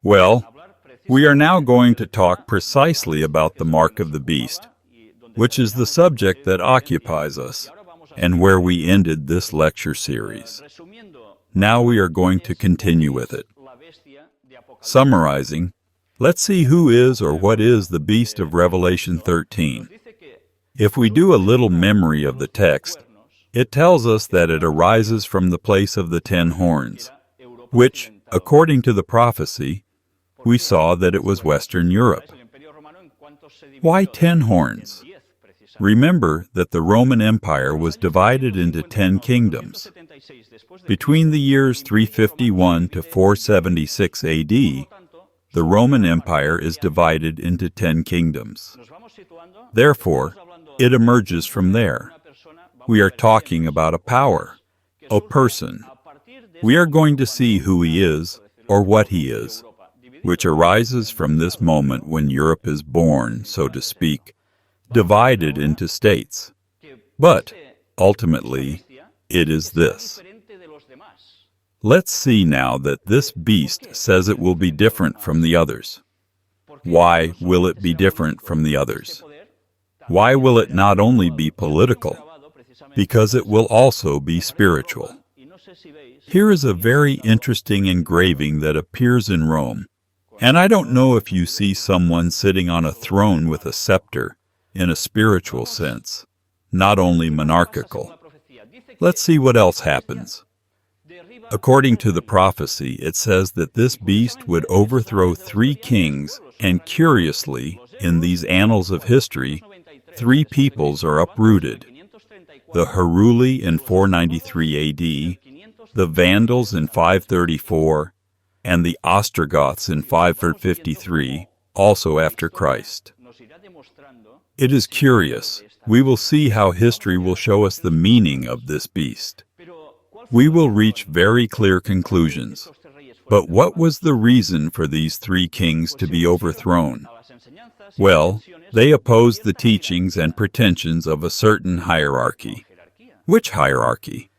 Well, we are now going to talk precisely about the mark of the beast, which is the subject that occupies us and where we ended this lecture series. Now we are going to continue with it. Summarizing, let's see who is or what is the beast of Revelation 13. If we do a little memory of the text, it tells us that it arises from the place of the 10 horns, which, according to the prophecy, we saw that it was Western Europe. Why 10 horns? Remember that the Roman Empire was divided into 10 kingdoms. Between the years 351 to 476 AD, the Roman Empire is divided into 10 kingdoms. Therefore, it emerges from there. We are talking about a power, a person. We are going to see who he is, or what he is, which arises from this moment when Europe is born, so to speak, divided into states. But, ultimately, it is this. Let's see now that this beast says it will be different from the others. Why will it be different from the others? Why will it not only be political? Because it will also be spiritual. Here is a very interesting engraving that appears in Rome, and I don't know if you see someone sitting on a throne with a scepter, in a spiritual sense, not only monarchical. Let's see what else happens. According to the prophecy, it says that this beast would overthrow 3 kings, and curiously, in these annals of history, 3 peoples are uprooted. The Heruli in 493 AD, the Vandals in 534, and the Ostrogoths in 553, also after Christ. It is curious. We will see how history will show us the meaning of this beast. We will reach very clear conclusions. But what was the reason for these 3 kings to be overthrown? Well, they opposed the teachings and pretensions of a certain hierarchy. Which hierarchy?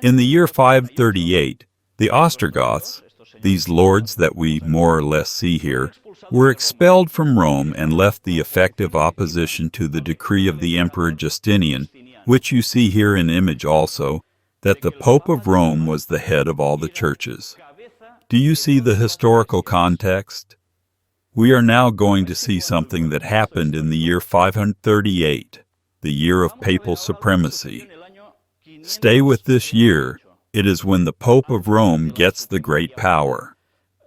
In the year 538, the Ostrogoths, these lords that we more or less see here, were expelled from Rome and left the effective opposition to the decree of the Emperor Justinian, which you see here in image also, that the Pope of Rome was the head of all the churches. Do you see the historical context? We are now going to see something that happened in the year 538, the year of papal supremacy. Stay with this year. It is when the Pope of Rome gets the great power.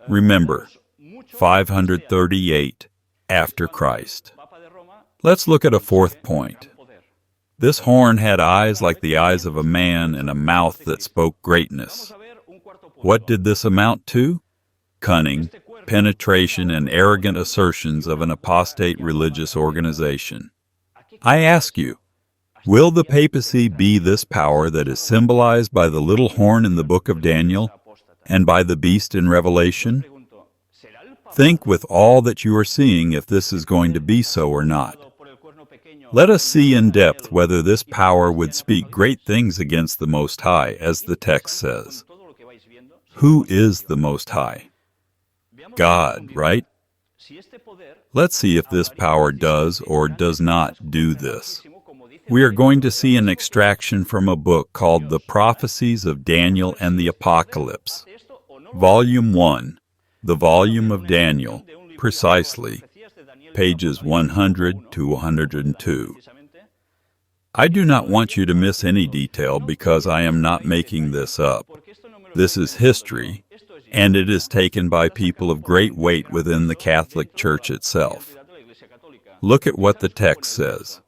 Remember, 538 after Christ. Let's look at a 4th point. This horn had eyes like the eyes of a man and a mouth that spoke greatness. What did this amount to? Cunning, penetration, and arrogant assertions of an apostate religious organization. I ask you, will the papacy be this power that is symbolized by the little horn in the book of Daniel and by the beast in Revelation? Think with all that you are seeing if this is going to be so or not. Let us see in depth whether this power would speak great things against the Most High, as the text says. Who is the Most High? God, right? Let's see if this power does or does not do this. We are going to see an extraction from a book called The Prophecies of Daniel and the Apocalypse, Volume 1, the volume of Daniel, precisely, pages 100 to 102. I do not want you to miss any detail because I am not making this up. This is history, and it is taken by people of great weight within the Catholic Church itself. Look at what the text says.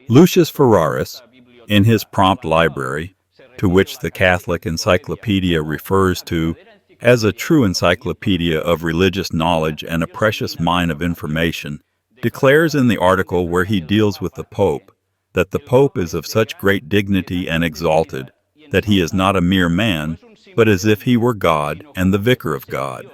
Lucius Ferraris, in his prompt library, to which the Catholic Encyclopedia refers to as a true encyclopedia of religious knowledge and a precious mine of information, declares in the article where he deals with the Pope that the Pope is of such great dignity and exalted that he is not a mere man, but as if he were God and the vicar of God.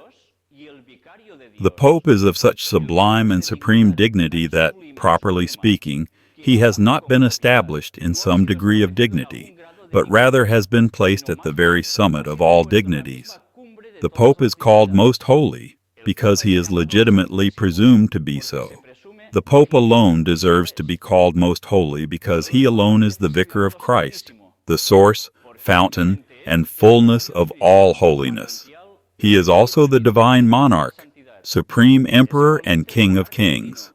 The Pope is of such sublime and supreme dignity that, properly speaking, he has not been established in some degree of dignity, but rather has been placed at the very summit of all dignities. The Pope is called most holy because he is legitimately presumed to be so. The Pope alone deserves to be called most holy because he alone is the vicar of Christ, the source, fountain, and fullness of all holiness. He is also the divine monarch, supreme emperor and king of kings.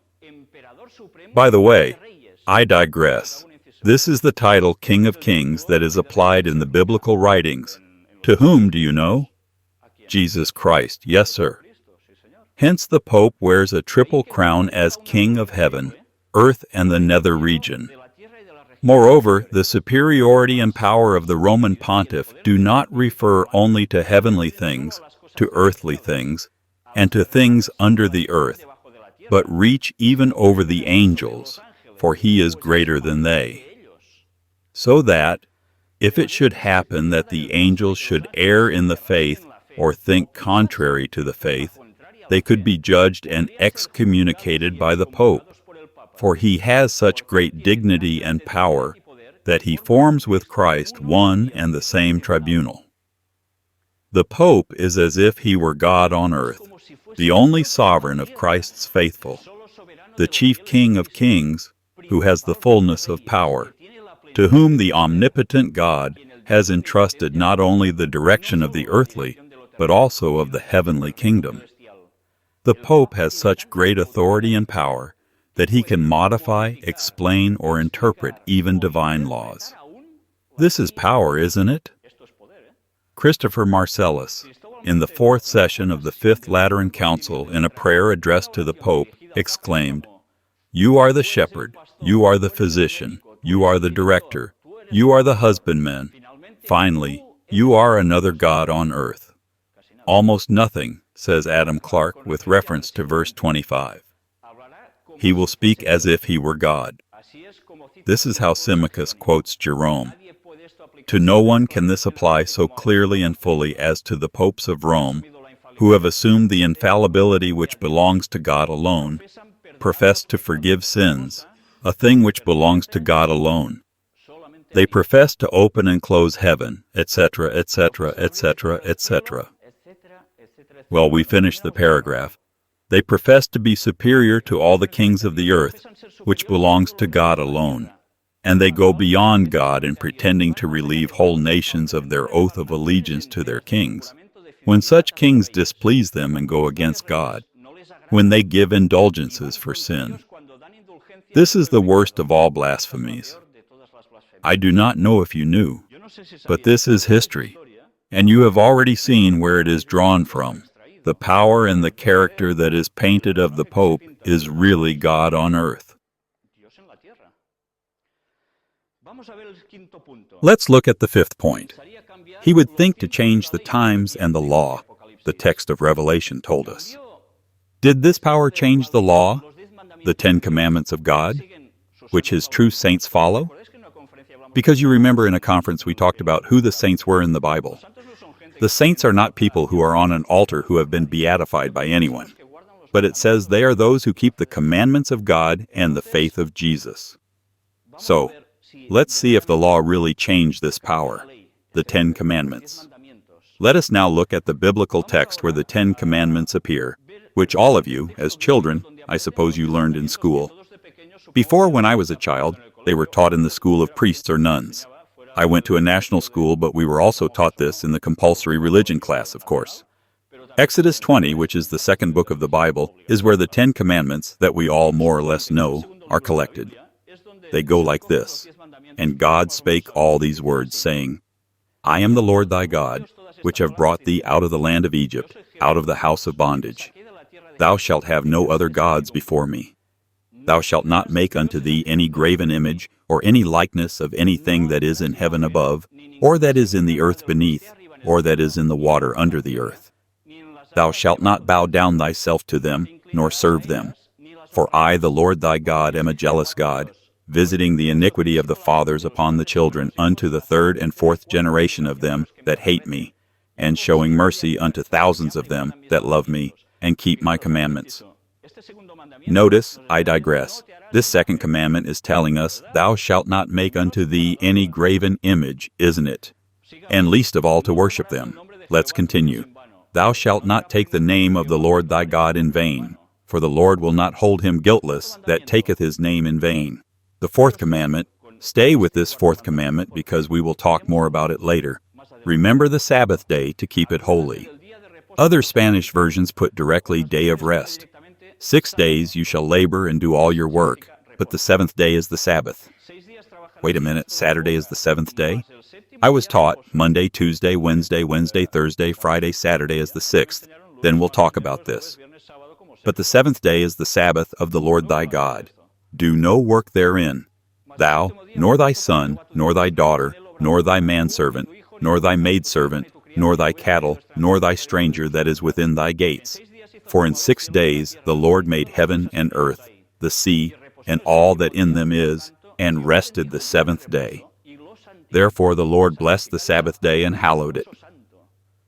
By the way, I digress. This is the title King of Kings that is applied in the biblical writings. To whom do you know? Jesus Christ, yes, sir. Hence the Pope wears a triple crown as King of heaven, earth, and the nether region. Moreover, the superiority and power of the Roman pontiff do not refer only to heavenly things, to earthly things, and to things under the earth, but reach even over the angels, for he is greater than they. So that, if it should happen that the angels should err in the faith or think contrary to the faith, they could be judged and excommunicated by the Pope, for he has such great dignity and power that he forms with Christ one and the same tribunal. The Pope is as if he were God on earth, the only sovereign of Christ's faithful, the chief King of kings, who has the fullness of power, to whom the omnipotent God has entrusted not only the direction of the earthly, but also of the heavenly kingdom. The Pope has such great authority and power that he can modify, explain, or interpret even divine laws. This is power, isn't it? Christopher Marcellus, in the 4th session of the 5th Lateran Council, in a prayer addressed to the Pope, exclaimed, "You are the shepherd, you are the physician, you are the director, you are the husbandman. Finally, you are another God on earth." Almost nothing, says Adam Clarke with reference to verse 25. He will speak as if he were God. This is how Symmachus quotes Jerome. To no one can this apply so clearly and fully as to the popes of Rome, who have assumed the infallibility which belongs to God alone, profess to forgive sins, a thing which belongs to God alone. They profess to open and close heaven, etc., etc., etc., etc. Well, we finish the paragraph. They profess to be superior to all the kings of the earth, which belongs to God alone. And they go beyond God in pretending to relieve whole nations of their oath of allegiance to their kings, when such kings displease them and go against God, when they give indulgences for sin. This is the worst of all blasphemies. I do not know if you knew, but this is history, and you have already seen where it is drawn from. The power and the character that is painted of the Pope is really God on earth. Let's look at the 5th point. He would think to change the times and the law, the text of Revelation told us. Did this power change the law, the 10 Commandments of God, which his true saints follow? Because you remember in a conference we talked about who the saints were in the Bible. The saints are not people who are on an altar who have been beatified by anyone, but it says they are those who keep the commandments of God and the faith of Jesus. So, let's see if the law really changed this power, the 10 Commandments. Let us now look at the biblical text where the 10 Commandments appear, which all of you, as children, I suppose you learned in school. Before, when I was a child, they were taught in the school of priests or nuns. I went to a national school, but we were also taught this in the compulsory religion class, of course. Exodus 20, which is the 2nd book of the Bible, is where the 10 Commandments, that we all more or less know, are collected. They go like this. And God spake all these words, saying, I am the Lord thy God, which have brought thee out of the land of Egypt, out of the house of bondage. Thou shalt have no other gods before me. Thou shalt not make unto thee any graven image, or any likeness of anything that is in heaven above, or that is in the earth beneath, or that is in the water under the earth. Thou shalt not bow down thyself to them, nor serve them. For I, the Lord thy God, am a jealous God, visiting the iniquity of the fathers upon the children unto the 3rd and 4th generation of them that hate me, and showing mercy unto thousands of them that love me, and keep my commandments. Notice, I digress. This 2nd commandment is telling us, Thou shalt not make unto thee any graven image, isn't it? And least of all to worship them. Let's continue. Thou shalt not take the name of the Lord thy God in vain, for the Lord will not hold him guiltless that taketh his name in vain. The fourth commandment, stay with this fourth commandment because we will talk more about it later. Remember the Sabbath day to keep it holy. Other Spanish versions put directly day of rest. 6 days you shall labor and do all your work, but the seventh day is the Sabbath. Wait a minute, Saturday is the seventh day? I was taught Monday, Tuesday, Wednesday, Thursday, Friday, Saturday is the sixth. Then we'll talk about this. But the seventh day is the Sabbath of the Lord thy God. Do no work therein. Thou, nor thy son, nor thy daughter, nor thy manservant, nor thy maidservant, nor thy cattle, nor thy stranger that is within thy gates. For in 6 days the Lord made heaven and earth, the sea, and all that in them is, and rested the seventh day. Therefore the Lord blessed the Sabbath day and hallowed it.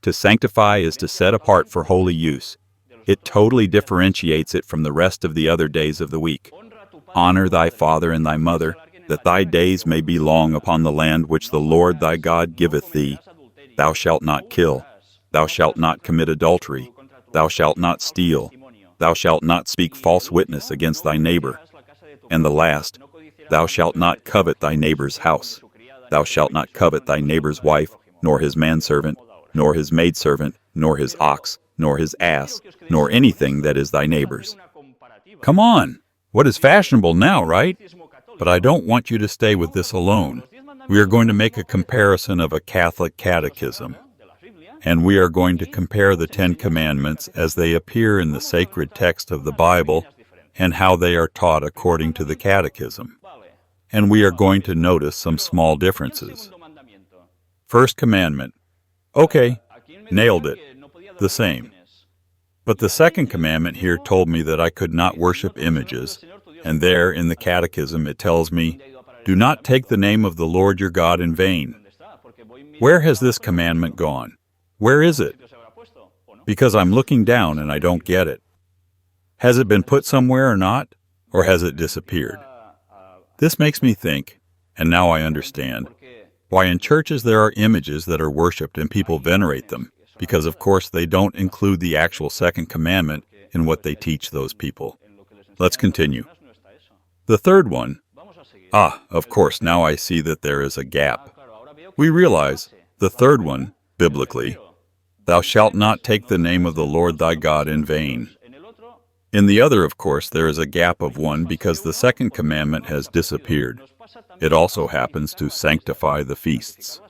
To sanctify is to set apart for holy use. It totally differentiates it from the rest of the other days of the week. Honor thy father and thy mother, that thy days may be long upon the land which the Lord thy God giveth thee. Thou shalt not kill. Thou shalt not commit adultery. Thou shalt not steal. Thou shalt not speak false witness against thy neighbor. And the last, thou shalt not covet thy neighbor's house. Thou shalt not covet thy neighbor's wife, nor his manservant, nor his maidservant, nor his ox, nor his ass, nor anything that is thy neighbor's. Come on! What is fashionable now, right? But I don't want you to stay with this alone. We are going to make a comparison of a Catholic catechism. And we are going to compare the 10 Commandments as they appear in the sacred text of the Bible and how they are taught according to the catechism. And we are going to notice some small differences. First commandment. Okay, nailed it. The same. But the second commandment here told me that I could not worship images, and there in the catechism it tells me, do not take the name of the Lord your God in vain. Where has this commandment gone? Where is it? Because I'm looking down and I don't get it. Has it been put somewhere or not? Or has it disappeared? This makes me think, and now I understand, why in churches there are images that are worshipped and people venerate them, because of course they don't include the actual second commandment in what they teach those people. Let's continue. The third one. Of course, now I see that there is a gap. We realize the third one, biblically, thou shalt not take the name of the Lord thy God in vain. In the other, of course, there is a gap of one because the second commandment has disappeared. It also happens to sanctify the feasts.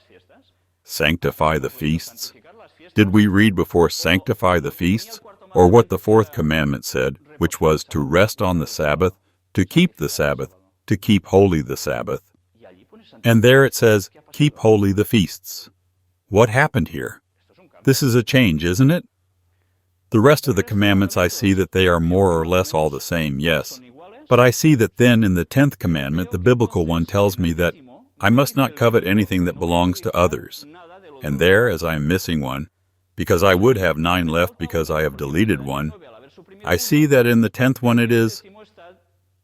Sanctify the feasts? Did we read before sanctify the feasts, or what the fourth commandment said, which was to rest on the Sabbath, to keep the Sabbath, to keep holy the Sabbath? And there it says, keep holy the feasts. What happened here? This is a change, isn't it? The rest of the commandments, I see that they are more or less all the same, yes. But I see that then in the 10th commandment, the biblical one tells me that I must not covet anything that belongs to others. And there, as I am missing one, because I would have 9 left because I have deleted one, I see that in the 10th one it is,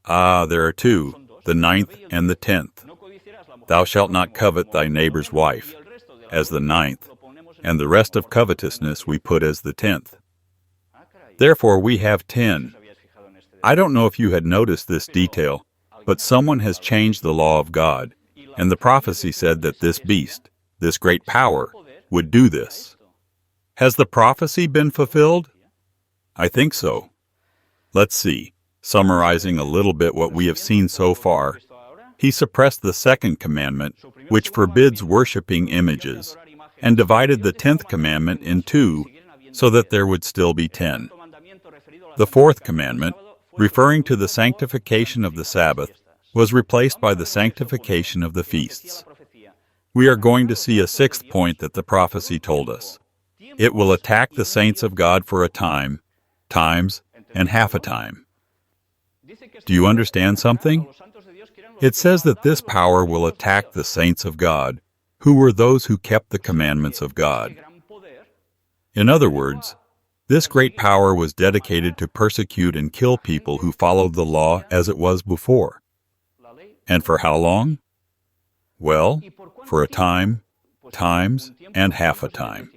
there are 2, the 9th and the 10th. Thou shalt not covet thy neighbor's wife, as the 9th, and the rest of covetousness we put as the 10th. Therefore we have 10. I don't know if you had noticed this detail, but someone has changed the law of God, and the prophecy said that this beast, this great power, would do this. Has the prophecy been fulfilled? I think so. Let's see. Summarizing a little bit what we have seen so far, he suppressed the second commandment, which forbids worshiping images, and divided the 10th commandment in 2, so that there would still be 10. The fourth commandment, referring to the sanctification of the Sabbath, was replaced by the sanctification of the feasts. We are going to see a 6th point that the prophecy told us. It will attack the saints of God for a time, times, and half a time. Do you understand something? It says that this power will attack the saints of God, who were those who kept the commandments of God. In other words, this great power was dedicated to persecute and kill people who followed the law as it was before. And for how long? Well, for a time, times, and half a time.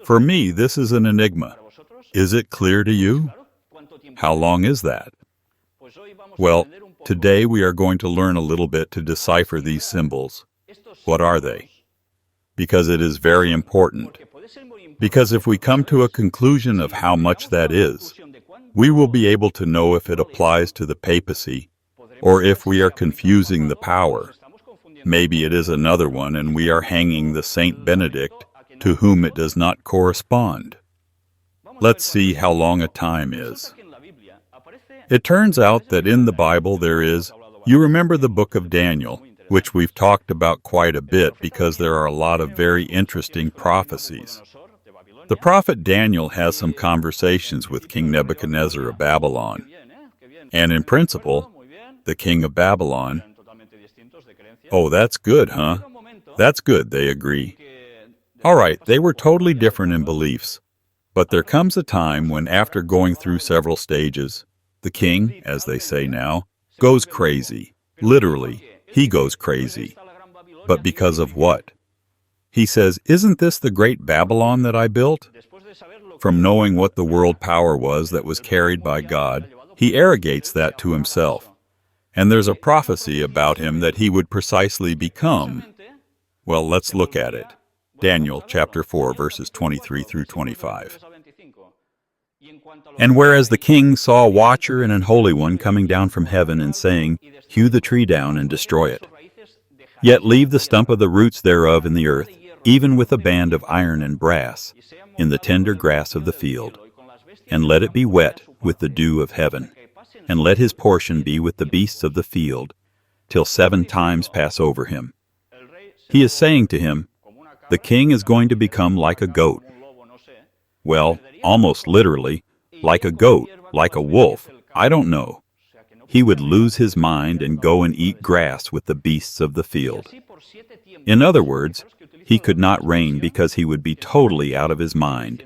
For me, this is an enigma. Is it clear to you? How long is that? Well, today we are going to learn a little bit to decipher these symbols. What are they? Because it is very important. Because if we come to a conclusion of how much that is, we will be able to know if it applies to the papacy or if we are confusing the power. Maybe it is another one and we are hanging the Saint Benedict to whom it does not correspond. Let's see how long a time is. It turns out that in the Bible there is, you remember the book of Daniel, which we've talked about quite a bit because there are a lot of very interesting prophecies. The prophet Daniel has some conversations with King Nebuchadnezzar of Babylon. And in principle, the king of Babylon, oh, that's good, huh? That's good, they agree. All right, they were totally different in beliefs. But there comes a time when after going through several stages, the king, as they say now, goes crazy. Literally, he goes crazy. But because of what? He says, "Isn't this the great Babylon that I built?" From knowing what the world power was that was carried by God, he arrogates that to himself. And there's a prophecy about him that he would precisely become. Well, let's look at it. Daniel chapter 4, verses 23 through 25. And whereas the king saw a watcher and an holy one coming down from heaven and saying, "Hew the tree down and destroy it. Yet leave the stump of the roots thereof in the earth, even with a band of iron and brass, in the tender grass of the field. And let it be wet with the dew of heaven, and let his portion be with the beasts of the field, till 7 times pass over him." He is saying to him, the king is going to become like a goat. Well, almost literally, like a goat, like a wolf, I don't know. He would lose his mind and go and eat grass with the beasts of the field. In other words, he could not reign because he would be totally out of his mind,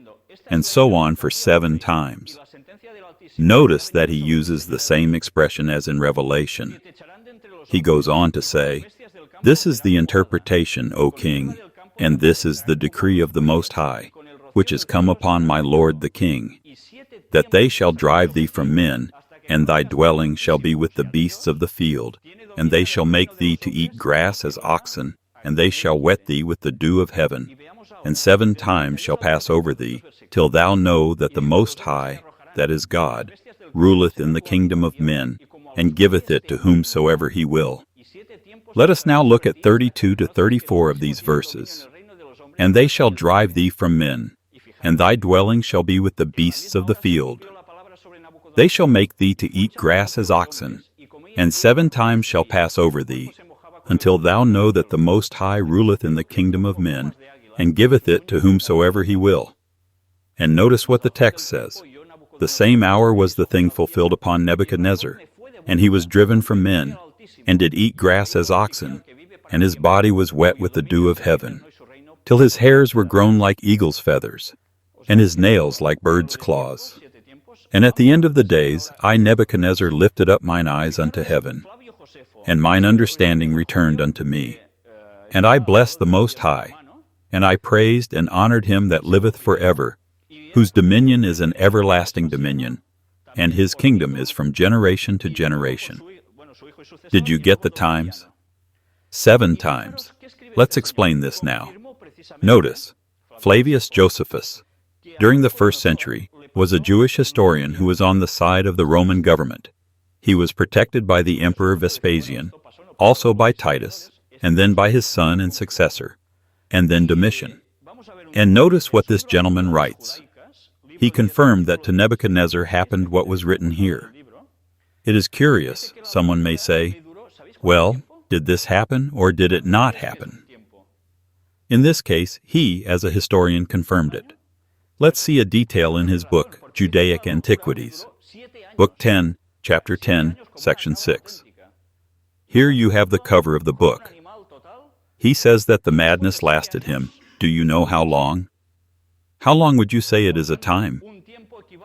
and so on for 7 times. Notice that he uses the same expression as in Revelation. He goes on to say, "This is the interpretation, O king, and this is the decree of the Most High, which is come upon my lord the king, that they shall drive thee from men, and thy dwelling shall be with the beasts of the field, and they shall make thee to eat grass as oxen, and they shall wet thee with the dew of heaven, and 7 times shall pass over thee, till thou know that the Most High, that is God, ruleth in the kingdom of men, and giveth it to whomsoever he will." Let us now look at 32 to 34 of these verses. "And they shall drive thee from men, and thy dwelling shall be with the beasts of the field. They shall make thee to eat grass as oxen, and 7 times shall pass over thee, until thou know that the Most High ruleth in the kingdom of men, and giveth it to whomsoever he will." And notice what the text says. "The same hour was the thing fulfilled upon Nebuchadnezzar, and he was driven from men, and did eat grass as oxen, and his body was wet with the dew of heaven, till his hairs were grown like eagle's feathers, and his nails like bird's claws. And at the end of the days I Nebuchadnezzar lifted up mine eyes unto heaven, and mine understanding returned unto me. And I blessed the Most High, and I praised and honored him that liveth forever, whose dominion is an everlasting dominion, and his kingdom is from generation to generation." Did you get the times? 7 times. Let's explain this now. Notice, Flavius Josephus, during the 1st century, was a Jewish historian who was on the side of the Roman government. He was protected by the Emperor Vespasian, also by Titus, and then by his son and successor, and then Domitian. And notice what this gentleman writes. He confirmed that to Nebuchadnezzar happened what was written here. It is curious, someone may say, well, did this happen or did it not happen? In this case, he, as a historian, confirmed it. Let's see a detail in his book, Judaic Antiquities, Book 10, Chapter 10, Section 6. Here you have the cover of the book. He says that the madness lasted him. Do you know how long? How long would you say it is a time?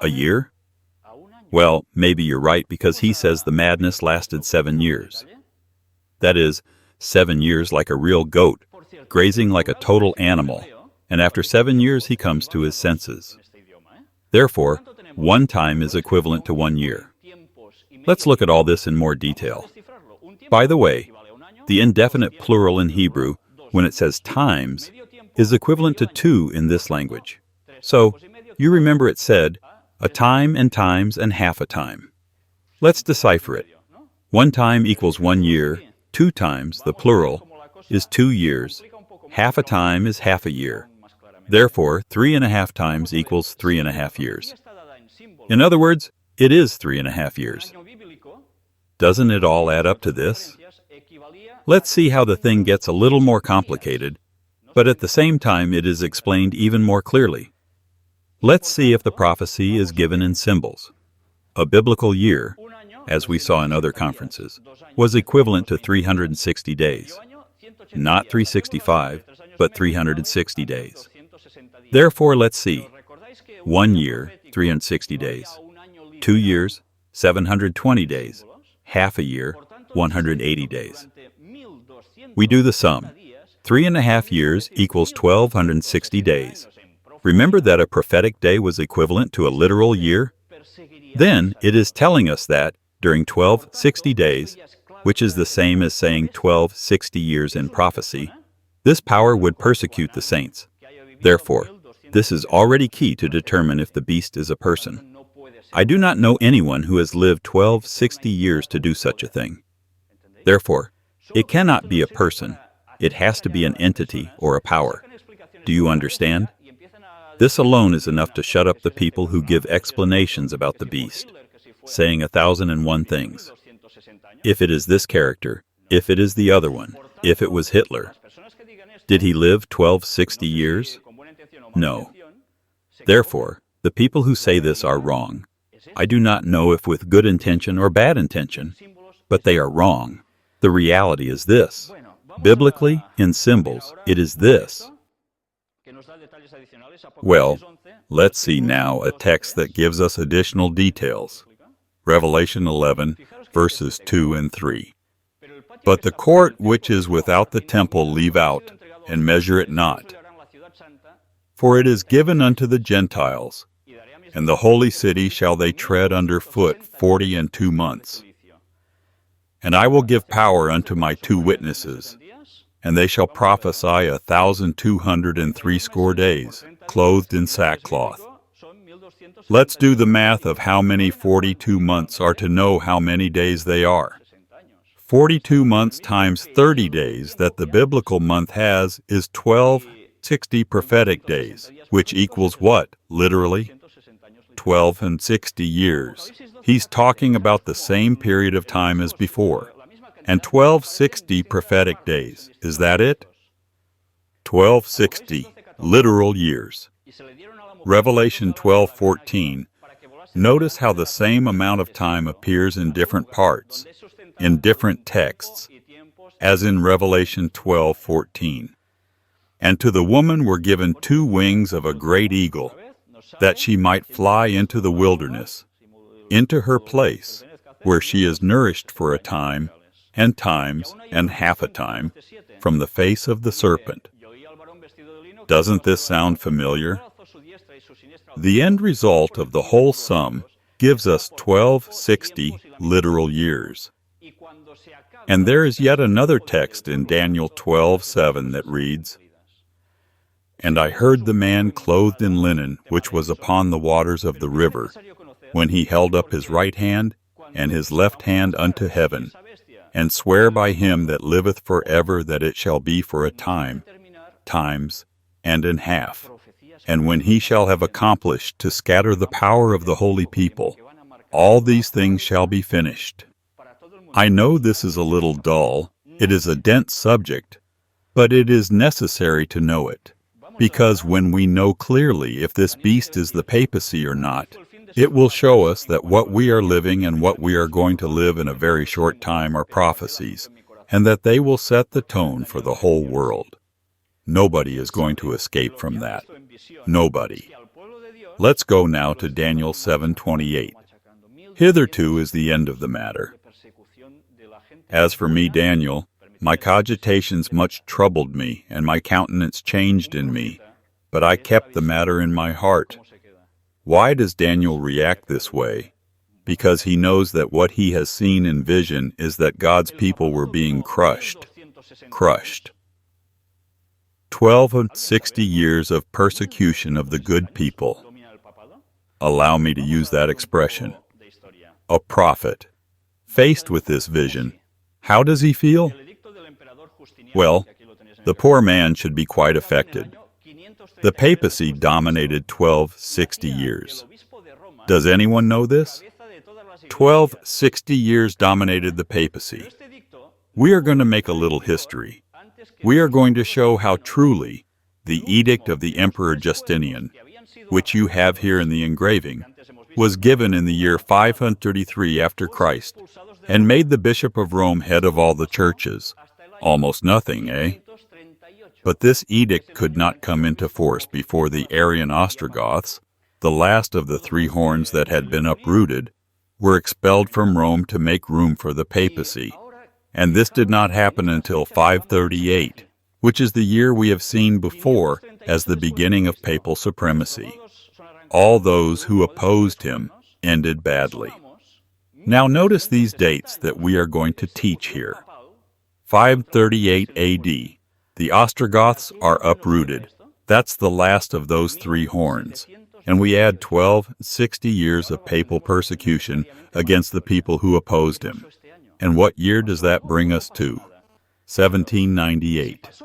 A year? Well, maybe you're right because he says the madness lasted 7 years. That is, 7 years like a real goat, grazing like a total animal, and after 7 years he comes to his senses. Therefore, 1 time is equivalent to 1 year. Let's look at all this in more detail. By the way, the indefinite plural in Hebrew, when it says times, is equivalent to 2 in this language. So, you remember it said, a time and times and half a time. Let's decipher it. 1 time equals 1 year, 2 times, the plural, is 2 years, half a time is half a year. Therefore, 3.5 times equals 3.5 years. In other words, it is 3.5 years. Doesn't it all add up to this? Let's see how the thing gets a little more complicated, but at the same time it is explained even more clearly. Let's see if the prophecy is given in symbols. A biblical year, as we saw in other conferences, was equivalent to 360 days. Not 365, but 360 days. Therefore, let's see. 1 year, 360 days. 2 years, 720 days. Half a year, 180 days. We do the sum. 3.5 years equals 1,260 days. Remember that a prophetic day was equivalent to a literal year? Then it is telling us that during 1,260 days, which is the same as saying 1,260 years in prophecy, this power would persecute the saints. Therefore, this is already key to determine if the beast is a person. I do not know anyone who has lived 1,260 years to do such a thing. Therefore, it cannot be a person. It has to be an entity or a power. Do you understand? This alone is enough to shut up the people who give explanations about the beast, saying 1,001 things. If it is this character, if it is the other one, if it was Hitler. Did he live 1,260 years? No. Therefore, the people who say this are wrong. I do not know if with good intention or bad intention, but they are wrong. The reality is this. Biblically, in symbols, it is this. Well, let's see now a text that gives us additional details. Revelation 11, verses 2 and 3. But the court which is without the temple leave out, and measure it not. For it is given unto the Gentiles, and the holy city shall they tread under foot 42 months. And I will give power unto my 2 witnesses, and they shall prophesy 1,260 days, clothed in sackcloth. Let's do the math of how many 42 months are to know how many days they are. 42 months times 30 days that the biblical month has is 1,260 prophetic days, which equals what, literally? 1,260 years. He's talking about the same period of time as before. And 1,260 prophetic days. Is that it? 1,260 literal years. Revelation 12:14. Notice how the same amount of time appears in different parts, in different texts, as in Revelation 12:14. And to the woman were given 2 wings of a great eagle, that she might fly into the wilderness, into her place, where she is nourished for a time, and times, and half a time, from the face of the serpent. Doesn't this sound familiar? The end result of the whole sum gives us 1,260 literal years. And there is yet another text in Daniel 12:7 that reads, And I heard the man clothed in linen, which was upon the waters of the river, when he held up his right hand and his left hand unto heaven, and swear by him that liveth for ever that it shall be for a time, times, and an half, and when he shall have accomplished to scatter the power of the holy people, all these things shall be finished. I know this is a little dull, it is a dense subject, but it is necessary to know it, because when we know clearly if this beast is the papacy or not, it will show us that what we are living and what we are going to live in a very short time are prophecies, and that they will set the tone for the whole world. Nobody is going to escape from that. Nobody. Let's go now to Daniel 7:28. Hitherto is the end of the matter. As for me, Daniel, my cogitations much troubled me, and my countenance changed in me, but I kept the matter in my heart. Why does Daniel react this way? Because he knows that what he has seen in vision is that God's people were being crushed. 1260 years of persecution of the good people. Allow me to use that expression. A prophet, faced with this vision, how does he feel? Well, the poor man should be quite affected. The papacy dominated 1260 years. Does anyone know this? 1260 years dominated the papacy. We are going to make a little history. We are going to show how truly the edict of the Emperor Justinian, which you have here in the engraving, was given in the year 533 after Christ, and made the Bishop of Rome head of all the churches. Almost nothing, eh? But this edict could not come into force before the Arian Ostrogoths, the last of the three horns that had been uprooted, were expelled from Rome to make room for the papacy. And this did not happen until 538, which is the year we have seen before as the beginning of papal supremacy. All those who opposed him ended badly. Now notice these dates that we are going to teach here. 538 A.D. The Ostrogoths are uprooted. That's the last of those three horns. And we add 1260 years of papal persecution against the people who opposed him. And what year does that bring us to? 1798.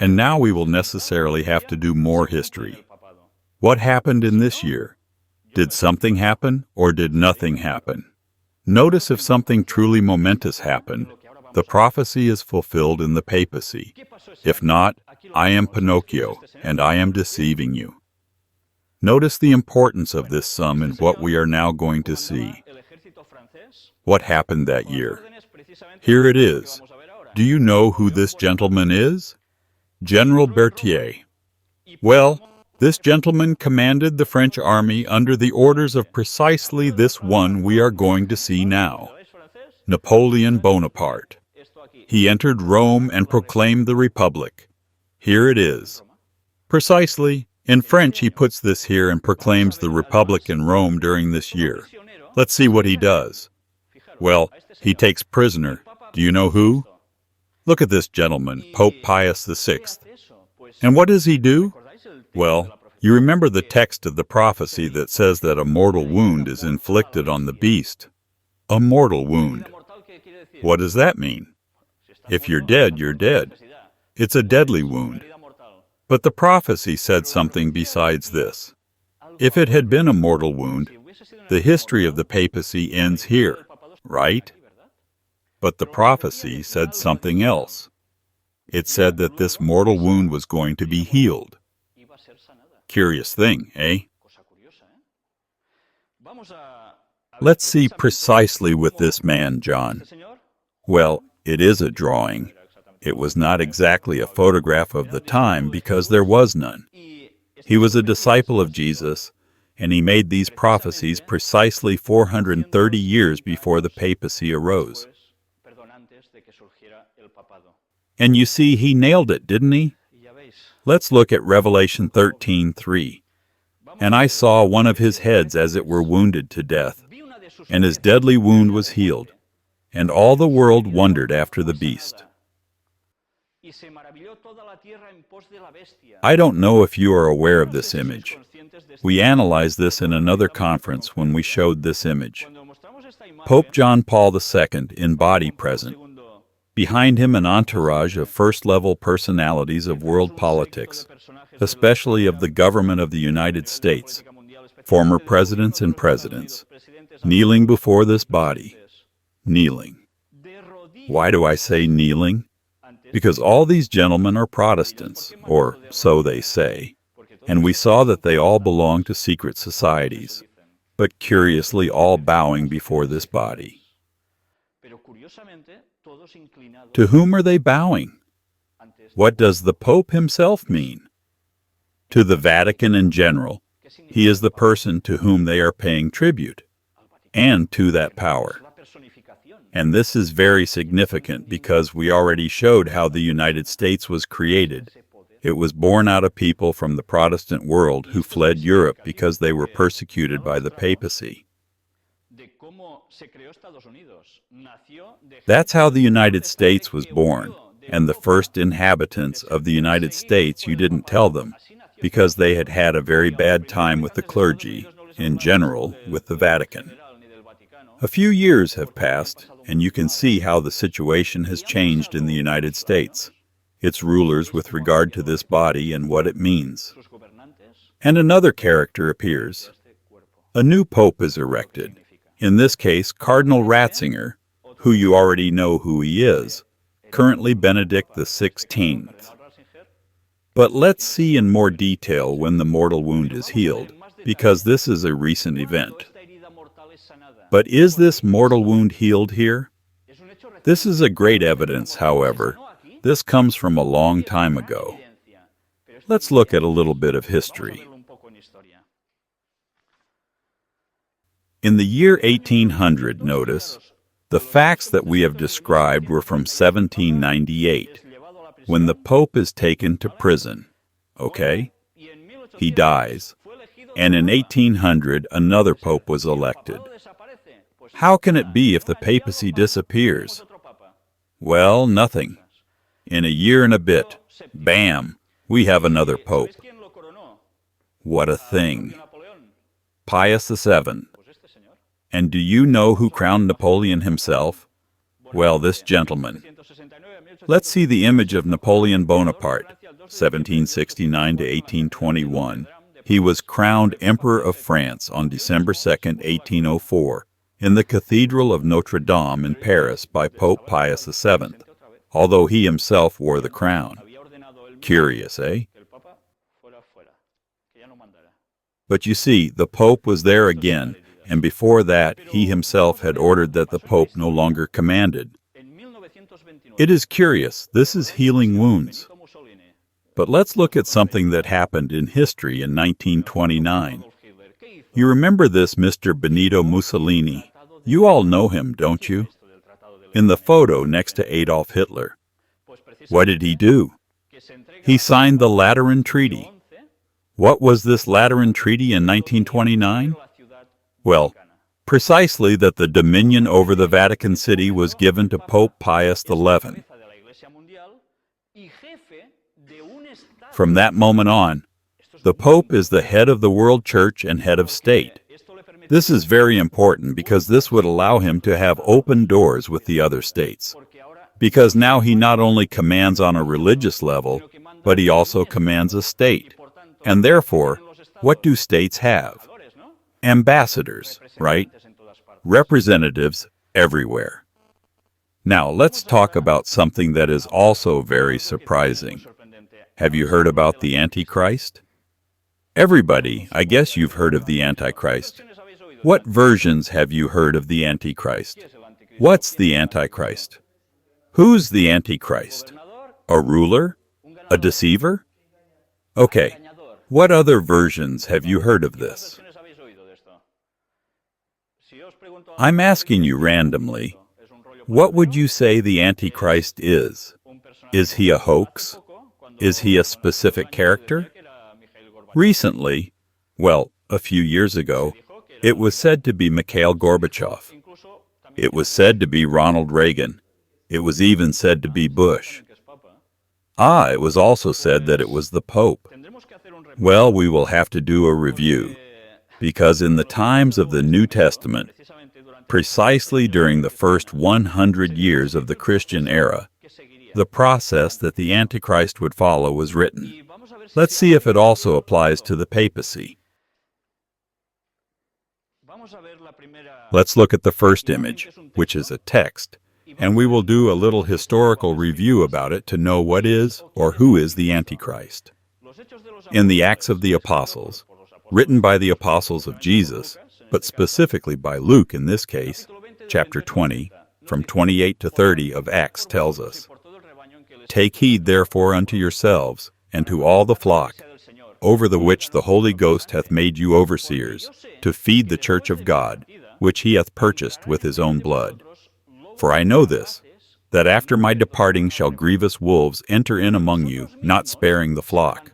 And now we will necessarily have to do more history. What happened in this year? Did something happen or did nothing happen? Notice if something truly momentous happened, the prophecy is fulfilled in the papacy. If not, I am Pinocchio, and I am deceiving you. Notice the importance of this sum in what we are now going to see. What happened that year? Here it is. Do you know who this gentleman is? General Berthier. Well, this gentleman commanded the French army under the orders of precisely this one we are going to see now, Napoleon Bonaparte. He entered Rome and proclaimed the Republic. Here it is. Precisely, in French he puts this here and proclaims the Republic in Rome during this year. Let's see what he does. Well, he takes prisoner. Do you know who? Look at this gentleman, Pope Pius VI. And what does he do? Well, you remember the text of the prophecy that says that a mortal wound is inflicted on the beast. A mortal wound. What does that mean? If you're dead, you're dead. It's a deadly wound. But the prophecy said something besides this. If it had been a mortal wound, the history of the papacy ends here, right? But the prophecy said something else. It said that this mortal wound was going to be healed. Curious thing, eh? Let's see precisely with this man, John. Well, it is a drawing. It was not exactly a photograph of the time because there was none. He was a disciple of Jesus, and he made these prophecies precisely 430 years before the papacy arose. And you see, he nailed it, didn't he? Let's look at Revelation 13:3. And I saw one of his heads as it were wounded to death, and his deadly wound was healed, and all the world wondered after the beast. I don't know if you are aware of this image. We analyzed this in another conference when we showed this image. Pope John Paul II in body present. Behind him an entourage of first-level personalities of world politics, especially of the government of the United States, former presidents and presidents, kneeling before this body. Kneeling. Why do I say kneeling? Because all these gentlemen are Protestants, or so they say, and we saw that they all belong to secret societies, but curiously all bowing before this body. To whom are they bowing? What does the Pope himself mean? To the Vatican in general. He is the person to whom they are paying tribute, and to that power. And this is very significant because we already showed how the United States was created. It was born out of people from the Protestant world who fled Europe because they were persecuted by the papacy. That's how the United States was born, and the first inhabitants of the United States, you didn't tell them, because they had had a very bad time with the clergy, in general, with the Vatican. A few years have passed, and you can see how the situation has changed in the United States, its rulers with regard to this body and what it means. And another character appears. A new pope is erected, in this case Cardinal Ratzinger, who you already know who he is, currently Benedict XVI. But let's see in more detail when the mortal wound is healed, because this is a recent event. But is this mortal wound healed here? This is a great evidence, however. This comes from a long time ago. Let's look at a little bit of history. In the year 1800, notice, the facts that we have described were from 1798, when the Pope is taken to prison. Okay? He dies. And in 1800, another Pope was elected. How can it be if the papacy disappears? Well, nothing. In a year and a bit, bam, we have another Pope. What a thing. Pius VII. And do you know who crowned Napoleon himself? Well, this gentleman. Let's see the image of Napoleon Bonaparte, 1769 to 1821. He was crowned Emperor of France on December 2, 1804, in the Cathedral of Notre Dame in Paris by Pope Pius VII, although he himself wore the crown. Curious, eh? But you see, the Pope was there again, and before that he himself had ordered that the Pope no longer commanded. It is curious, this is healing wounds. But let's look at something that happened in history in 1929. You remember this Mr. Benito Mussolini. You all know him, don't you? In the photo next to Adolf Hitler. What did he do? He signed the Lateran Treaty. What was this Lateran Treaty in 1929? Well, precisely that the dominion over the Vatican City was given to Pope Pius XI. From that moment on, the Pope is the head of the world church and head of state. This is very important because this would allow him to have open doors with the other states. Because now he not only commands on a religious level, but he also commands a state. And therefore, what do states have? Ambassadors, right? Representatives everywhere. Now, let's talk about something that is also very surprising. Have you heard about the Antichrist? Everybody, I guess you've heard of the Antichrist. What versions have you heard of the Antichrist? What's the Antichrist? Who's the Antichrist? A ruler? A deceiver? Okay, what other versions have you heard of this? I'm asking you randomly, what would you say the Antichrist is? Is he a hoax? Is he a specific character? Recently, well, a few years ago, it was said to be Mikhail Gorbachev. It was said to be Ronald Reagan. It was even said to be Bush. It was also said that it was the Pope. Well, we will have to do a review, because in the times of the New Testament, precisely during the first 100 years of the Christian era, the process that the Antichrist would follow was written. Let's see if it also applies to the papacy. Let's look at the first image, which is a text, and we will do a little historical review about it to know what is or who is the Antichrist. In the Acts of the Apostles, written by the apostles of Jesus, but specifically by Luke in this case, chapter 20, from 28 to 30 of Acts tells us, "Take heed therefore unto yourselves, and to all the flock, over the which the Holy Ghost hath made you overseers, to feed the church of God, which he hath purchased with his own blood. For I know this, that after my departing shall grievous wolves enter in among you, not sparing the flock.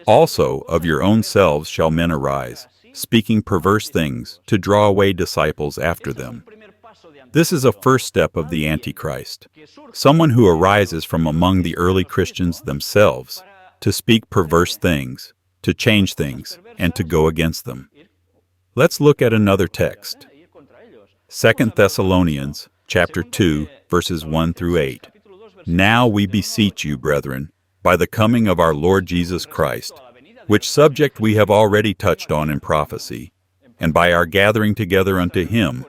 Also of your own selves shall men arise, speaking perverse things, to draw away disciples after them. This is a first step of the Antichrist, someone who arises from among the early Christians themselves to speak perverse things, to change things, and to go against them. Let's look at another text. 2 Thessalonians chapter 2, verses 1 through 8. Now we beseech you, brethren, by the coming of our Lord Jesus Christ, which subject we have already touched on in prophecy, and by our gathering together unto him,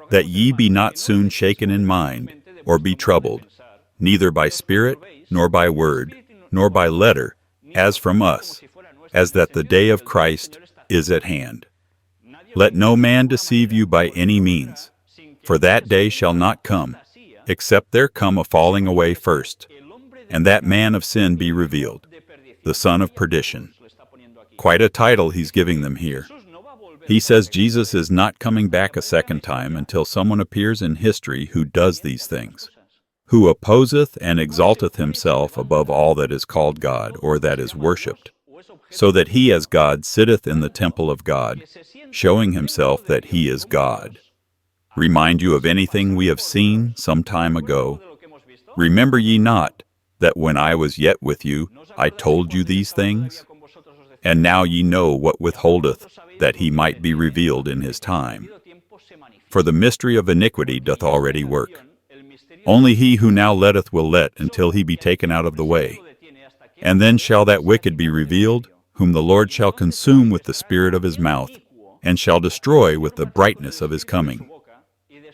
that ye be not soon shaken in mind, or be troubled, neither by spirit, nor by word, nor by letter, as from us, as that the day of Christ is at hand. Let no man deceive you by any means, for that day shall not come, except there come a falling away first, and that man of sin be revealed, the son of perdition. Quite a title he's giving them here. He says Jesus is not coming back a second time until someone appears in history who does these things, who opposeth and exalteth himself above all that is called God or that is worshipped, so that he as God sitteth in the temple of God, showing himself that he is God. Remind you of anything we have seen some time ago? Remember ye not that when I was yet with you, I told you these things? And now ye know what withholdeth, that he might be revealed in his time. For the mystery of iniquity doth already work. Only he who now letteth will let until he be taken out of the way. And then shall that wicked be revealed, whom the Lord shall consume with the spirit of his mouth, and shall destroy with the brightness of his coming.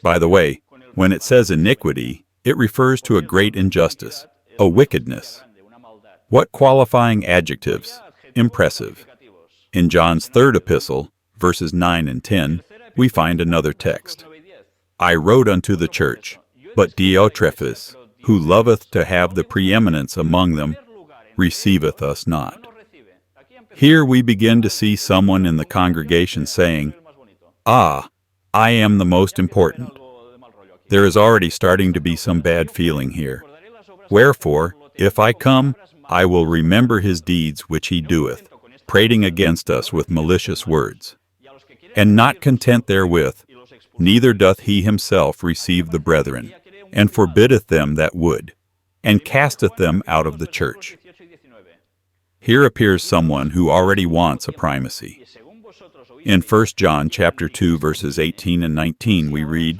By the way, when it says iniquity, it refers to a great injustice, a wickedness. What qualifying adjectives? Impressive. In John's third epistle, verses 9 and 10, we find another text. I wrote unto the church, but Diotrephes, who loveth to have the preeminence among them, receiveth us not. Here we begin to see someone in the congregation saying, "Ah, I am the most important." There is already starting to be some bad feeling here. Wherefore, if I come, I will remember his deeds which he doeth, prating against us with malicious words. And not content therewith, neither doth he himself receive the brethren, and forbiddeth them that would, and casteth them out of the church. Here appears someone who already wants a primacy. In 1 John chapter 2, verses 18 and 19, we read,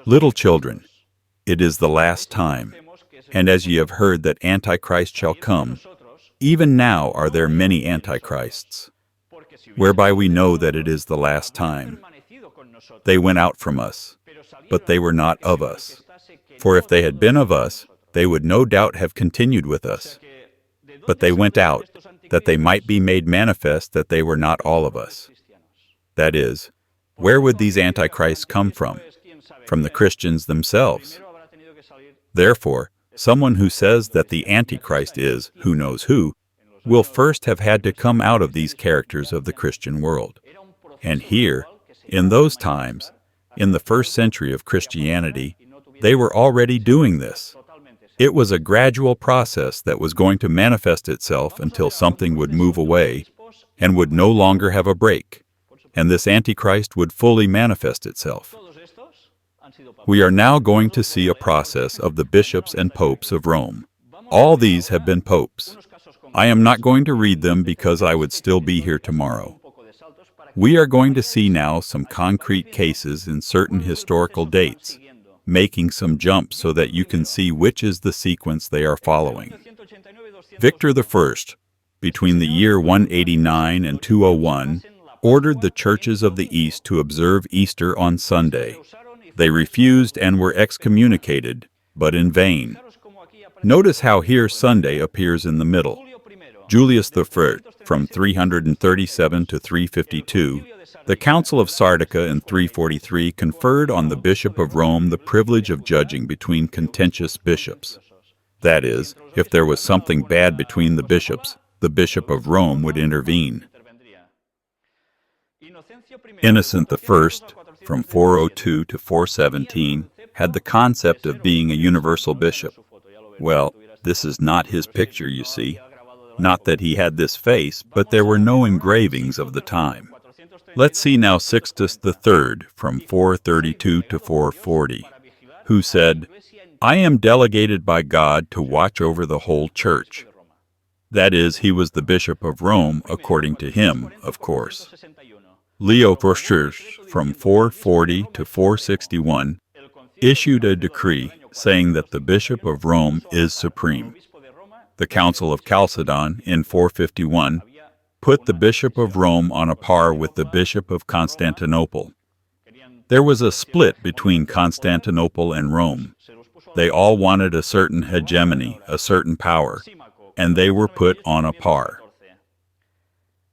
Little children, it is the last time, and as ye have heard that Antichrist shall come, even now are there many Antichrists, whereby we know that it is the last time. They went out from us, but they were not of us. For if they had been of us, they would no doubt have continued with us. But they went out, that they might be made manifest that they were not all of us. That is, where would these Antichrists come from? From the Christians themselves. Therefore, someone who says that the Antichrist is who knows who will first have had to come out of these characters of the Christian world. And here, in those times, in the first century of Christianity, they were already doing this. It was a gradual process that was going to manifest itself until something would move away and would no longer have a break, and this Antichrist would fully manifest itself. We are now going to see a process of the bishops and popes of Rome. All these have been popes. I am not going to read them because I would still be here tomorrow. We are going to see now some concrete cases in certain historical dates, making some jumps so that you can see which is the sequence they are following. Victor I, between the year 189 and 201, ordered the churches of the East to observe Easter on Sunday. They refused and were excommunicated, but in vain. Notice how here Sunday appears in the middle. Julius I, from 337 to 352, the Council of Sardica in 343 conferred on the Bishop of Rome the privilege of judging between contentious bishops. That is, if there was something bad between the bishops, the Bishop of Rome would intervene. Innocent I, from 402 to 417, had the concept of being a universal bishop. Well, this is not his picture, you see. Not that he had this face, but there were no engravings of the time. Let's see now Sixtus III from 432 to 440, who said, "I am delegated by God to watch over the whole church." That is, he was the Bishop of Rome, according to him, of course. Leo XIV, from 440 to 461, issued a decree saying that the Bishop of Rome is supreme. The Council of Chalcedon, in 451, put the Bishop of Rome on a par with the Bishop of Constantinople. There was a split between Constantinople and Rome. They all wanted a certain hegemony, a certain power, and they were put on a par.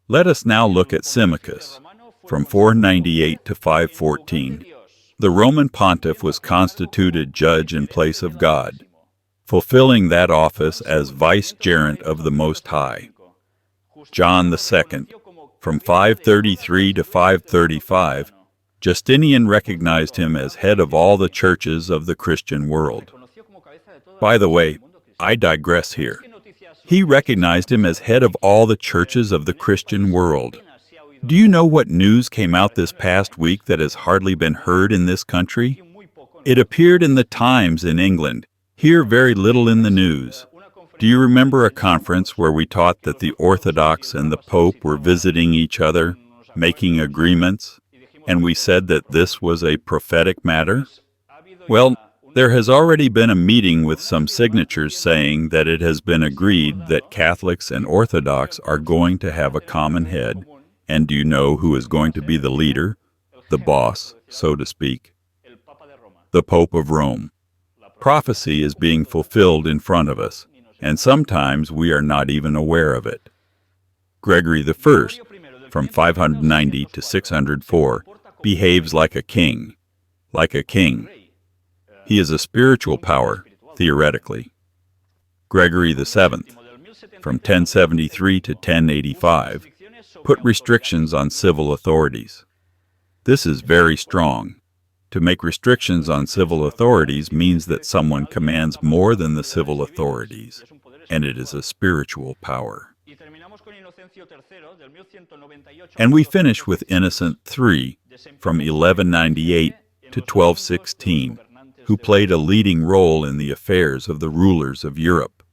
Let us now look at Symmachus, from 498 to 514. The Roman pontiff was constituted judge in place of God, fulfilling that office as vicegerent of the Most High. John II, from 533 to 535, Justinian recognized him as head of all the churches of the Christian world. By the way, I digress here. He recognized him as head of all the churches of the Christian world. Do you know what news came out this past week that has hardly been heard in this country? It appeared in the Times in England, here very little in the news. Do you remember a conference where we taught that the Orthodox and the Pope were visiting each other, making agreements, and we said that this was a prophetic matter? Well, there has already been a meeting with some signatures saying that it has been agreed that Catholics and Orthodox are going to have a common head. And do you know who is going to be the leader, the boss, so to speak? The Pope of Rome. Prophecy is being fulfilled in front of us, and sometimes we are not even aware of it. Gregory I, from 590 to 604, behaves like a king. Like a king. He is a spiritual power, theoretically. Gregory VII, from 1073 to 1085, put restrictions on civil authorities. This is very strong. To make restrictions on civil authorities means that someone commands more than the civil authorities, and it is a spiritual power. And we finish with Innocent III, from 1198 to 1216, who played a leading role in the affairs of the rulers of Europe.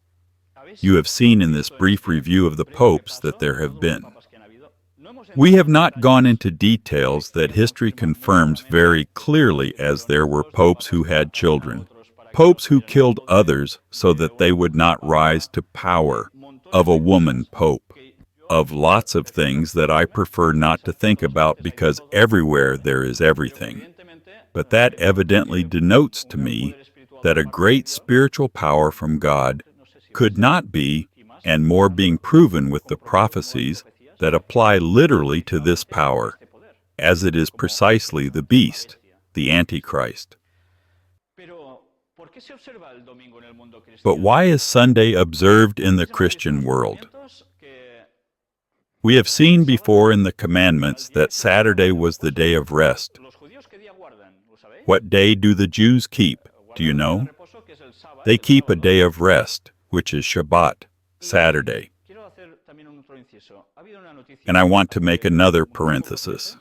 You have seen in this brief review of the popes that there have been. We have not gone into details that history confirms very clearly, as there were popes who had children, popes who killed others so that they would not rise to power, of a woman pope, of lots of things that I prefer not to think about because everywhere there is everything. But that evidently denotes to me that a great spiritual power from God could not be, and more being proven with the prophecies that apply literally to this power, as it is precisely the beast, the Antichrist. But why is Sunday observed in the Christian world? We have seen before in the commandments that Saturday was the day of rest. What day do the Jews keep? Do you know? They keep a day of rest, which is Shabbat, Saturday. And I want to make another parenthesis.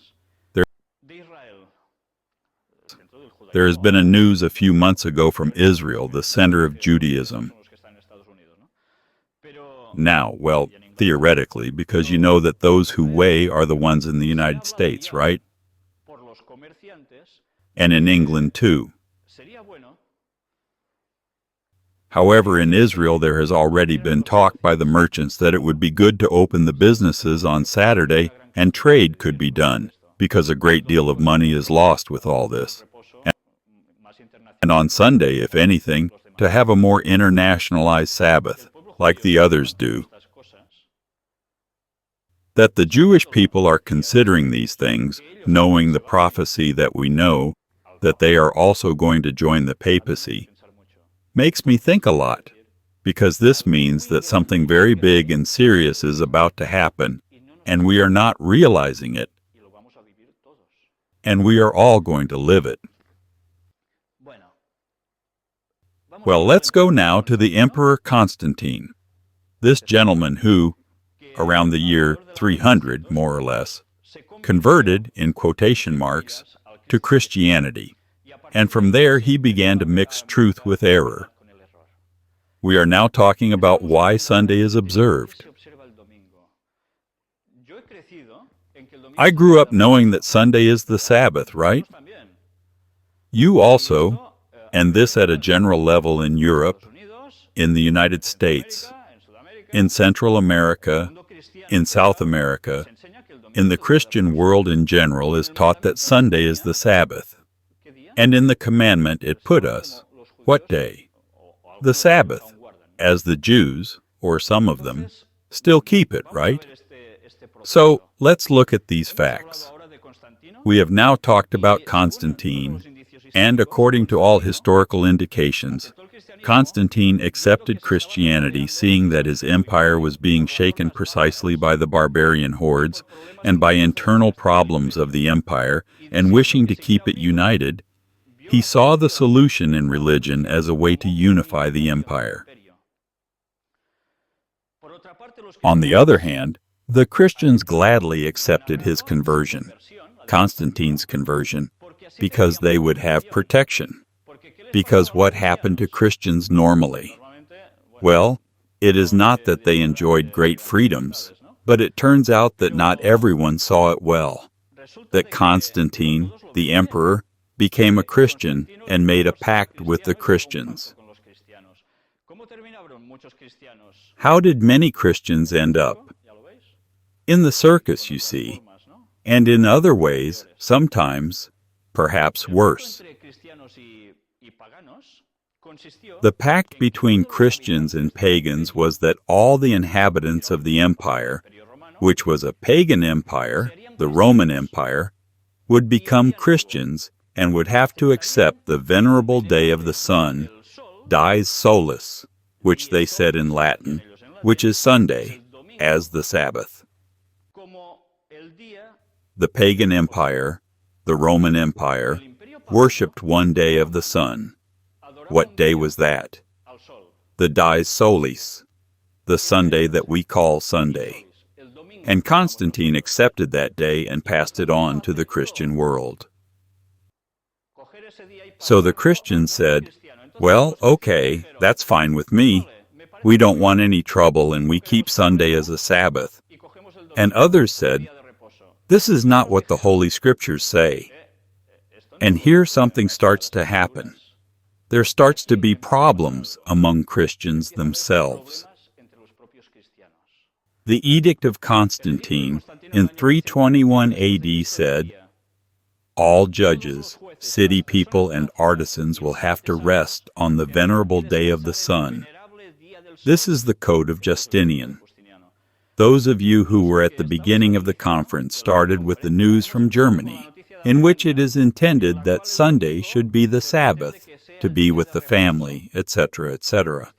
There has been a news a few months ago from Israel, the center of Judaism. Now, well, theoretically, because you know that those who weigh are the ones in the United States, right? And in England, too. However, in Israel, there has already been talk by the merchants that it would be good to open the businesses on Saturday and trade could be done, because a great deal of money is lost with all this. And on Sunday, if anything, to have a more internationalized Sabbath, like the others do. That the Jewish people are considering these things, knowing the prophecy that we know, that they are also going to join the papacy, makes me think a lot, because this means that something very big and serious is about to happen, and we are not realizing it, and we are all going to live it. Well, let's go now to the Emperor Constantine. This gentleman who, around the year 300, more or less, converted, in quotation marks, to Christianity, and from there he began to mix truth with error. We are now talking about why Sunday is observed. I grew up knowing that Sunday is the Sabbath, right? You also, and this at a general level in Europe, in the United States, in Central America, in South America, in the Christian world in general, is taught that Sunday is the Sabbath. And in the commandment it put us, what day? The Sabbath, as the Jews, or some of them, still keep it, right? So let's look at these facts. We have now talked about Constantine, and according to all historical indications, Constantine accepted Christianity, seeing that his empire was being shaken precisely by the barbarian hordes and by internal problems of the empire, and wishing to keep it united, he saw the solution in religion as a way to unify the empire. On the other hand, the Christians gladly accepted his conversion, Constantine's conversion, because they would have protection. Because what happened to Christians normally? Well, it is not that they enjoyed great freedoms, but it turns out that not everyone saw it well. That Constantine, the emperor, became a Christian and made a pact with the Christians. How did many Christians end up? In the circus, you see, and in other ways, sometimes, perhaps worse. The pact between Christians and pagans was that all the inhabitants of the empire, which was a pagan empire, the Roman Empire, would become Christians and would have to accept the venerable day of the sun, dies solis, which they said in Latin, which is Sunday, as the Sabbath. The pagan empire, the Roman Empire, worshipped one day of the sun. What day was that? The dies solis, the Sunday that we call Sunday. And Constantine accepted that day and passed it on to the Christian world. So the Christians said, well, okay, that's fine with me. We don't want any trouble and we keep Sunday as a Sabbath. And others said, this is not what the Holy Scriptures say. And here something starts to happen. There starts to be problems among Christians themselves. The Edict of Constantine in 321 AD said, all judges, city people, and artisans will have to rest on the venerable day of the sun. This is the code of Justinian. Those of you who were at the beginning of the conference started with the news from Germany, in which it is intended that Sunday should be the Sabbath, to be with the family, etc., etc.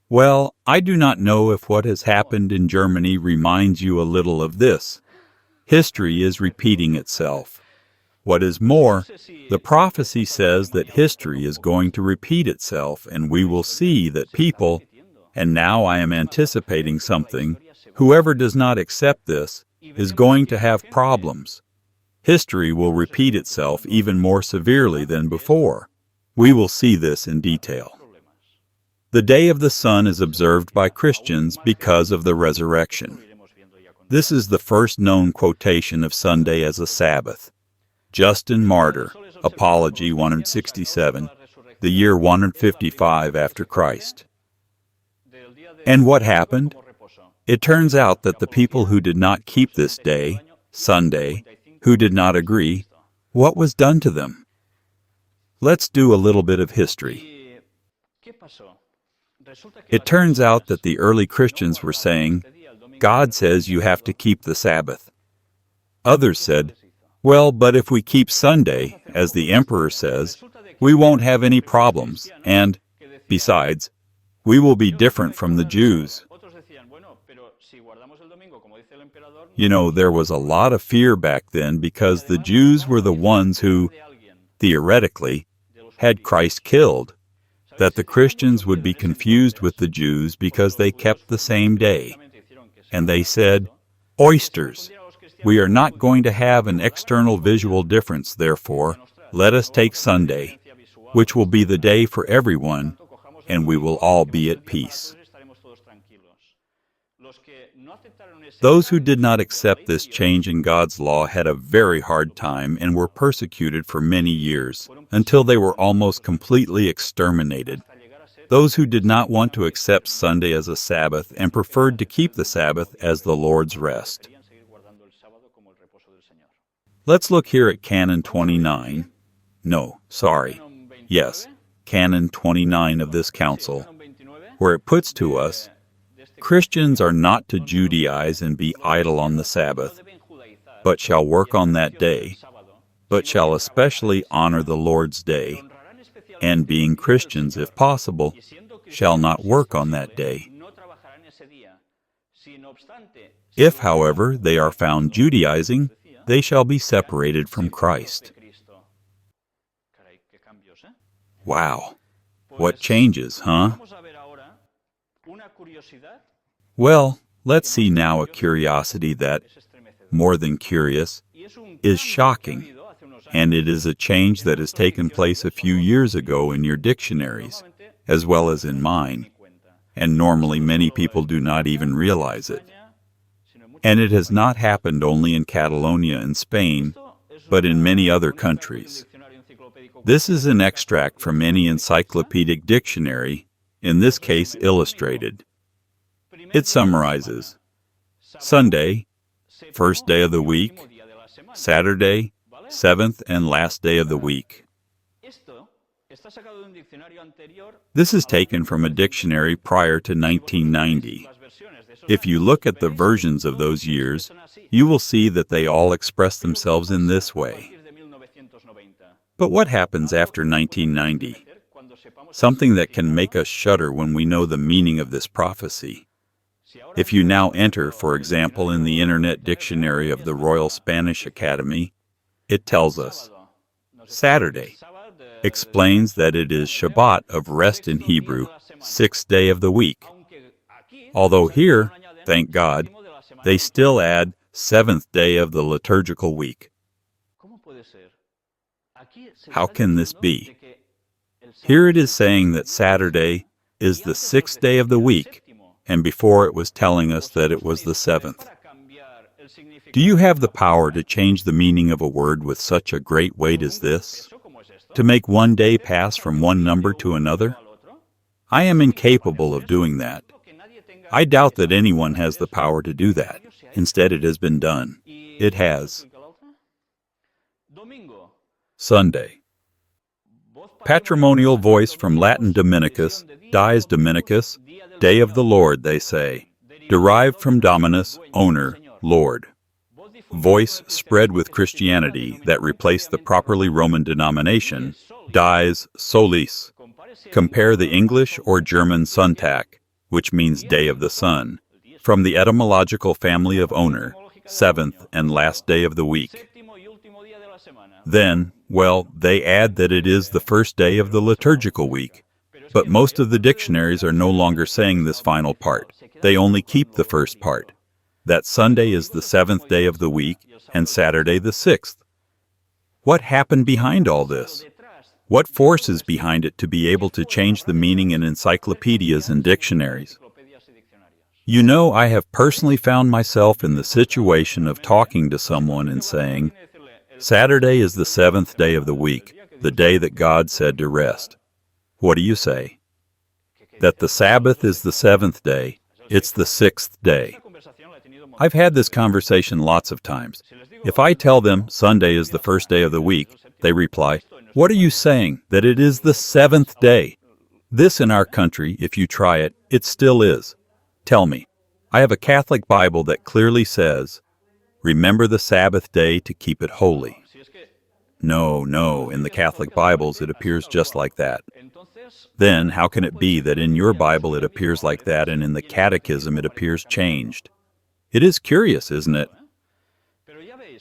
Well, I do not know if what has happened in Germany reminds you a little of this. History is repeating itself. What is more, the prophecy says that history is going to repeat itself, and we will see that people, and now I am anticipating something, whoever does not accept this is going to have problems. History will repeat itself even more severely than before. We will see this in detail. The day of the sun is observed by Christians because of the resurrection. This is the first known quotation of Sunday as a Sabbath. Justin Martyr, Apology 167, the year 155 after Christ. And what happened? It turns out that the people who did not keep this day, Sunday, who did not agree, what was done to them? Let's do a little bit of history. It turns out that the early Christians were saying, God says you have to keep the Sabbath. Others said, well, but if we keep Sunday, as the emperor says, we won't have any problems, and, besides, we will be different from the Jews. You know, there was a lot of fear back then because the Jews were the ones who, theoretically, had Christ killed, that the Christians would be confused with the Jews because they kept the same day. And they said, "Oysters! We are not going to have an external visual difference, therefore, let us take Sunday, which will be the day for everyone, and we will all be at peace." Those who did not accept this change in God's law had a very hard time and were persecuted for many years, until they were almost completely exterminated. Those who did not want to accept Sunday as a Sabbath and preferred to keep the Sabbath as the Lord's rest. Let's look here at Canon 29. Canon 29 of this council, where it puts to us, Christians are not to Judaize and be idle on the Sabbath, but shall work on that day, but shall especially honor the Lord's day, and being Christians, if possible, shall not work on that day. If, however, they are found Judaizing, they shall be separated from Christ. Wow, what changes, huh? Well, let's see now a curiosity that, more than curious, is shocking, and it is a change that has taken place a few years ago in your dictionaries, as well as in mine, and normally many people do not even realize it. And it has not happened only in Catalonia and Spain, but in many other countries. This is an extract from any encyclopedic dictionary, in this case illustrated. It summarizes: Sunday, first day of the week; Saturday, seventh and last day of the week. This is taken from a dictionary prior to 1990. If you look at the versions of those years, you will see that they all express themselves in this way. But what happens after 1990? Something that can make us shudder when we know the meaning of this prophecy. If you now enter, for example, in the Internet Dictionary of the Royal Spanish Academy, it tells us, Saturday explains that it is Shabbat of rest in Hebrew, sixth day of the week. Although here, thank God, they still add seventh day of the liturgical week. How can this be? Here it is saying that Saturday is the sixth day of the week, and before it was telling us that it was the seventh. Do you have the power to change the meaning of a word with such a great weight as this? To make one day pass from one number to another? I am incapable of doing that. I doubt that anyone has the power to do that. Instead, it has been done. It has. Sunday. Patrimonial voice from Latin Dominicus, dies Dominicus, day of the Lord, they say. Derived from Dominus, owner, Lord. Voice spread with Christianity that replaced the properly Roman denomination, dies solis. Compare the English or German Sonntag, which means day of the sun, from the etymological family of owner, seventh and last day of the week. Then, they add that it is the first day of the liturgical week, but most of the dictionaries are no longer saying this final part. They only keep the first part, that Sunday is the seventh day of the week and Saturday the sixth. What happened behind all this? What force is behind it to be able to change the meaning in encyclopedias and dictionaries? You know, I have personally found myself in the situation of talking to someone and saying, Saturday is the seventh day of the week, the day that God said to rest. What do you say? That the Sabbath is the seventh day, it's the sixth day. I've had this conversation lots of times. If I tell them Sunday is the first day of the week, they reply, "What are you saying, that it is the seventh day?" This in our country, if you try it, it still is. Tell me, I have a Catholic Bible that clearly says, "Remember the Sabbath day to keep it holy." No, in the Catholic Bibles it appears just like that. Then how can it be that in your Bible it appears like that and in the Catechism it appears changed? It is curious, isn't it?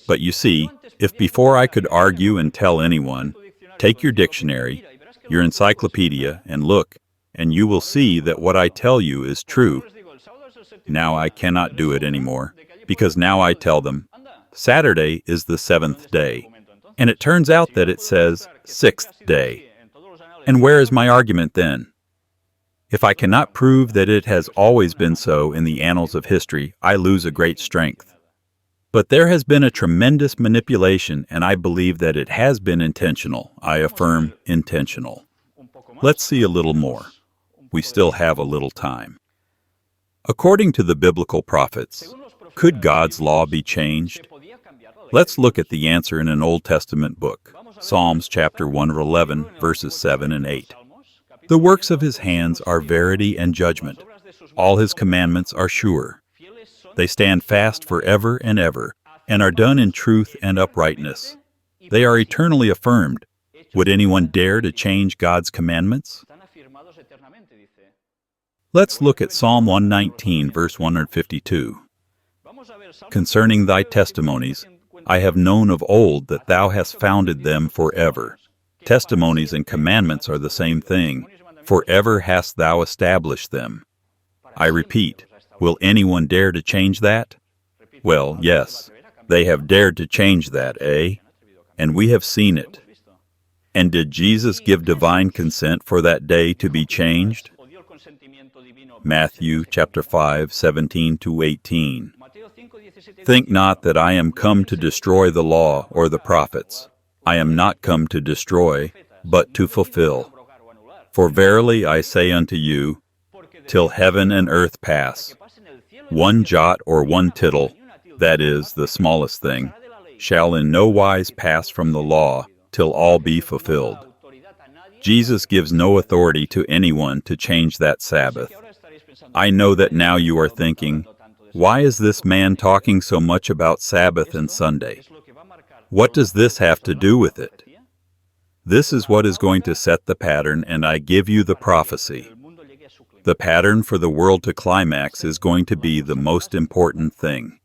But you see, if before I could argue and tell anyone, take your dictionary, your encyclopedia and look, and you will see that what I tell you is true. Now I cannot do it anymore, because now I tell them, Saturday is the seventh day, and it turns out that it says sixth day. And where is my argument then? If I cannot prove that it has always been so in the annals of history, I lose a great strength. But there has been a tremendous manipulation, and I believe that it has been intentional. I affirm intentional. Let's see a little more. We still have a little time. According to the biblical prophets, could God's law be changed? Let's look at the answer in an Old Testament book, Psalms chapter 111, verses 7 and 8. The works of his hands are verity and judgment. All his commandments are sure. They stand fast forever and ever, and are done in truth and uprightness. They are eternally affirmed. Would anyone dare to change God's commandments? Let's look at Psalm 119, verse 152. Concerning thy testimonies, I have known of old that thou hast founded them forever. Testimonies and commandments are the same thing. Forever hast thou established them. I repeat, will anyone dare to change that? Well, yes, they have dared to change that, eh? And we have seen it. And did Jesus give divine consent for that day to be changed? Matthew chapter 5, 17 to 18. Think not that I am come to destroy the law or the prophets. I am not come to destroy, but to fulfill. For verily I say unto you, till heaven and earth pass, one jot or one tittle, that is, the smallest thing, shall in no wise pass from the law till all be fulfilled. Jesus gives no authority to anyone to change that Sabbath. I know that now you are thinking, why is this man talking so much about Sabbath and Sunday? What does this have to do with it? This is what is going to set the pattern, and I give you the prophecy. The pattern for the world to climax is going to be the most important thing.